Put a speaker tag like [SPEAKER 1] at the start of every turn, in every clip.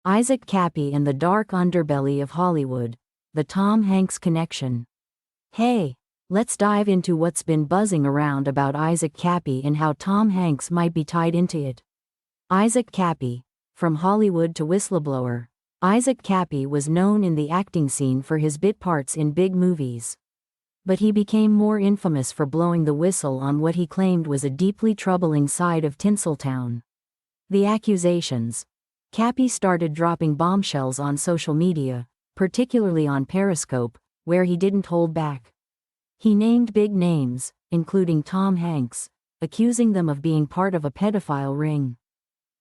[SPEAKER 1] Isaac Kappy and the dark underbelly of Hollywood, the Tom Hanks connection. Hey, let's dive into what's been buzzing around about Isaac Kappy and how Tom Hanks might be tied into it. Isaac Kappy, from Hollywood to whistleblower. Isaac Kappy was known in the acting scene for his bit parts in big movies. But he became more infamous for blowing the whistle on what he claimed was a deeply troubling side of Tinseltown. The accusations. Kappy started dropping bombshells on social media, particularly on Periscope, where he didn't hold back. He named big names, including Tom Hanks, accusing them of being part of a pedophile ring.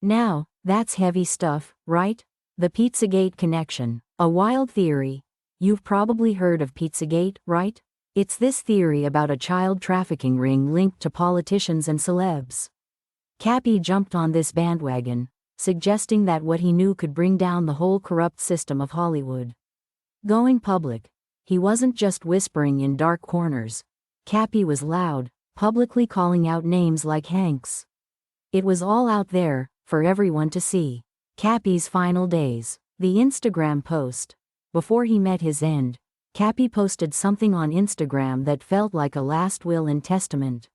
[SPEAKER 1] Now, that's heavy stuff, right? The Pizzagate connection, a wild theory. You've probably heard of Pizzagate, right? It's this theory about a child trafficking ring linked to politicians and celebs. Kappy jumped on this bandwagon, suggesting that what he knew could bring down the whole corrupt system of Hollywood. Going public, he wasn't just whispering in dark corners. Kappy was loud, publicly calling out names like Hanks. It was all out there, for everyone to see. Kappy's final days. The Instagram post. Before he met his end, Kappy posted something on Instagram that felt like a last will and testament.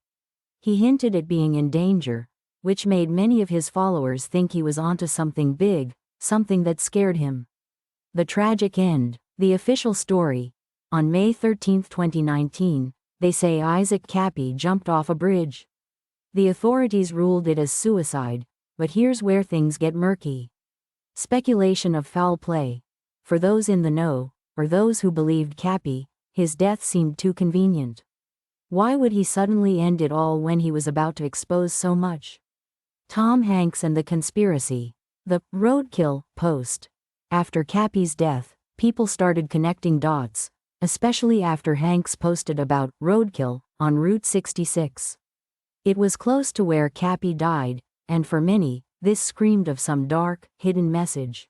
[SPEAKER 1] He hinted at being in danger, which made many of his followers think he was onto something big, something that scared him. The tragic end. The official story. On May 13, 2019, they say Isaac Kappy jumped off a bridge. The authorities ruled it as suicide, but here's where things get murky. Speculation of foul play. For those in the know, or those who believed Kappy, his death seemed too convenient. Why would he suddenly end it all when he was about to expose so much? Tom Hanks and the conspiracy. The roadkill post. After Kappy's death, people started connecting dots, especially after Hanks posted about roadkill on Route 66. It was close to where Kappy died, and for many, this screamed of some dark, hidden message.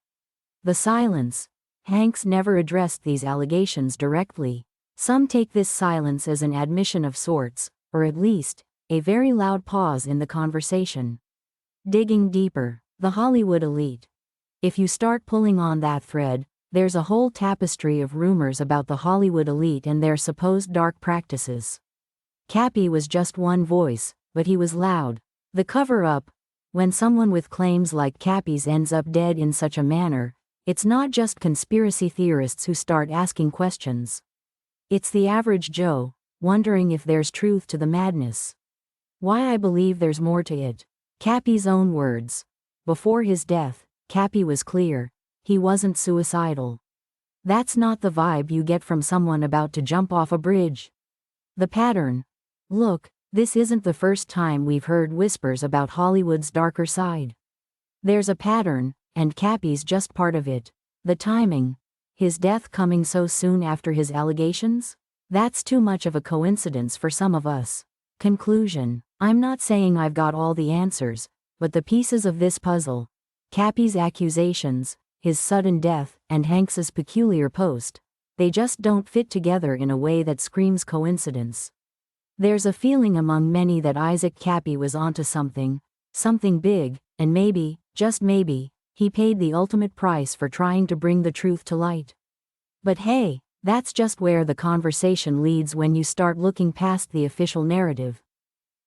[SPEAKER 1] The silence. Hanks never addressed these allegations directly. Some take this silence as an admission of sorts, or at least, a very loud pause in the conversation. Digging deeper. The Hollywood elite. If you start pulling on that thread, there's a whole tapestry of rumors about the Hollywood elite and their supposed dark practices. Kappy was just one voice, but he was loud. The cover-up. When someone with claims like Kappy's ends up dead in such a manner, it's not just conspiracy theorists who start asking questions. It's the average Joe, wondering if there's truth to the madness. Why I believe there's more to it. Kappy's own words. Before his death, Kappy was clear. He wasn't suicidal. That's not the vibe you get from someone about to jump off a bridge. The pattern. Look, this isn't the first time we've heard whispers about Hollywood's darker side. There's a pattern, and Kappy's just part of it. The timing. His death coming so soon after his allegations? That's too much of a coincidence for some of us. Conclusion. I'm not saying I've got all the answers, but the pieces of this puzzle. Kappy's accusations, his sudden death, and Hanks's peculiar post. They just don't fit together in a way that screams coincidence. There's a feeling among many that Isaac Kappy was onto something big, and maybe, just maybe, he paid the ultimate price for trying to bring the truth to light. But hey, that's just where the conversation leads when you start looking past the official narrative.